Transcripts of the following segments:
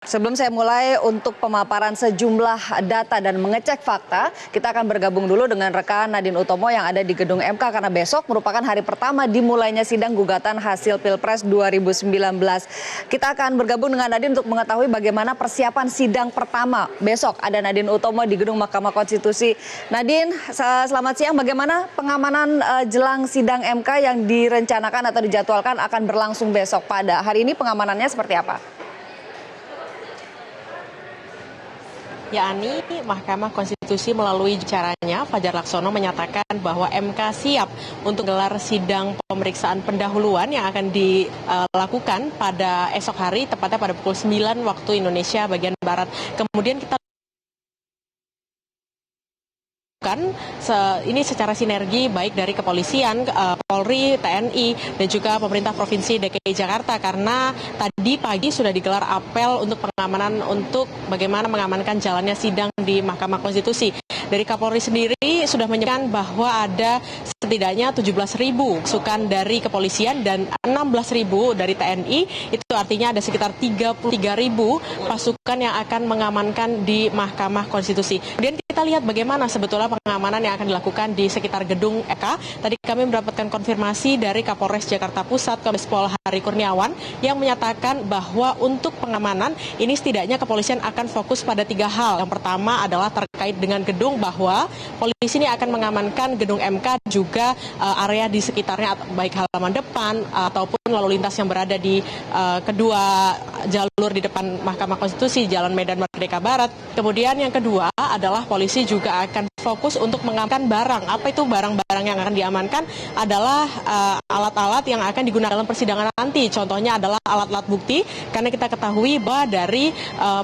Sebelum saya mulai untuk pemaparan sejumlah data dan mengecek fakta, kita akan bergabung dulu dengan rekan Nadine Utomo yang ada di gedung MK karena besok merupakan hari pertama dimulainya sidang gugatan hasil Pilpres 2019. Kita akan bergabung dengan Nadine untuk mengetahui bagaimana persiapan sidang pertama besok. Ada Nadine Utomo di gedung Mahkamah Konstitusi. Nadine, selamat siang. Bagaimana pengamanan jelang sidang MK yang direncanakan atau dijadwalkan akan berlangsung besok? Pada hari ini pengamanannya seperti apa? Ya Ani, Mahkamah Konstitusi melalui caranya Fajar Laksono menyatakan bahwa MK siap untuk gelar sidang pemeriksaan pendahuluan yang akan dilakukan pada esok hari, tepatnya pada pukul 9 waktu Indonesia bagian Barat. Kemudian kita ini secara sinergi baik dari kepolisian, Polri, TNI, dan juga pemerintah Provinsi DKI Jakarta karena tadi pagi sudah digelar apel untuk pengamanan untuk bagaimana mengamankan jalannya sidang di Mahkamah Konstitusi. Dari Kapolri sendiri sudah menyatakan bahwa ada setidaknya 17.000 pasukan dari kepolisian dan 16.000 dari TNI. Itu artinya ada sekitar 33.000 pasukan yang akan mengamankan di Mahkamah Konstitusi. Kemudian kita lihat bagaimana sebetulnya pengamanan yang akan dilakukan di sekitar gedung MK. Tadi kami mendapatkan konfirmasi dari Kapolres Jakarta Pusat, Kombes Pol Hari Kurniawan, yang menyatakan bahwa untuk pengamanan ini setidaknya kepolisian akan fokus pada 3 hal. Yang pertama adalah terkait dengan gedung, bahwa polisi ini akan mengamankan gedung MK juga area di sekitarnya, baik halaman depan ataupun lalu lintas yang berada di kedua jalur di depan Mahkamah Konstitusi, Jalan Medan Merdeka Barat. Kemudian yang kedua adalah polisi juga akan fokus untuk mengamankan barang. Apa itu barang-barang yang akan diamankan? Adalah alat-alat yang akan digunakan dalam persidangan nanti. Contohnya adalah alat-alat bukti, karena kita ketahui bahwa dari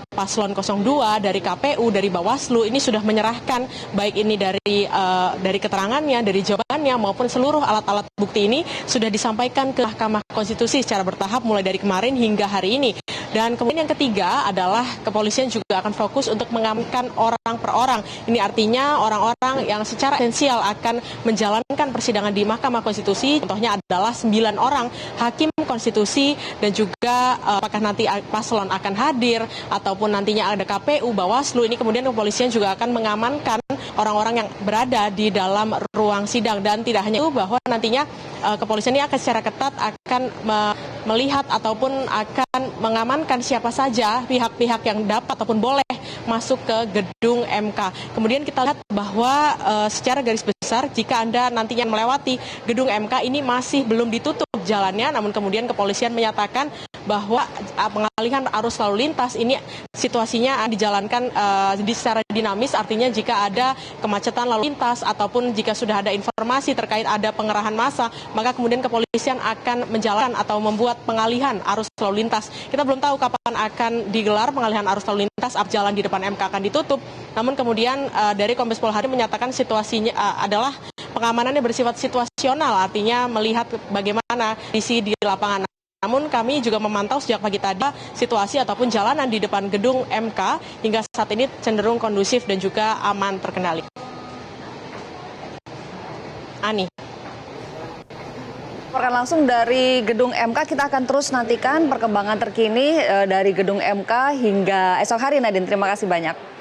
Paslon 02, dari KPU, dari Bawaslu ini sudah menyerahkan baik ini dari keterangannya, dari jawabannya maupun seluruh alat-alat bukti ini sudah disampaikan ke Mahkamah Konstitusi secara bertahap mulai dari kemarin hingga hari ini. Dan kemudian yang ketiga adalah kepolisian juga akan fokus untuk mengamankan orang per orang. Ini artinya orang-orang yang secara esensial akan menjalankan persidangan di Mahkamah Konstitusi. Contohnya adalah 9 orang hakim konstitusi dan juga apakah nanti paslon akan hadir ataupun nantinya ada KPU, Bawaslu. Ini kemudian kepolisian juga akan mengamankan orang-orang yang berada di dalam ruang sidang. Dan tidak hanya itu, bahwa nantinya kepolisian ini akan secara ketat akan melihat ataupun akan mengamankan siapa saja pihak-pihak yang dapat ataupun boleh masuk ke gedung MK. Kemudian kita lihat bahwa secara garis besar jika Anda nantinya melewati gedung MK ini masih belum ditutup jalannya, namun kemudian kepolisian menyatakan bahwa pengalihan arus lalu lintas ini situasinya dijalankan secara dinamis, artinya jika ada kemacetan lalu lintas ataupun jika sudah ada informasi terkait ada pengerahan massa, maka kemudian kepolisian akan menjalankan atau membuat pengalihan arus lalu lintas. Kita belum tahu kapan akan digelar pengalihan arus lalu lintas, jalan di depan MK akan ditutup. Namun kemudian dari Kombes Pol Hari menyatakan situasinya adalah pengamanannya bersifat situasional, artinya melihat bagaimana kondisi di lapangan. Namun kami juga memantau sejak pagi tadi situasi ataupun jalanan di depan gedung MK hingga saat ini cenderung kondusif dan juga aman terkendali. Ani. Langsung dari gedung MK, kita akan terus nantikan perkembangan terkini dari gedung MK hingga esok hari, Nadine. Terima kasih banyak.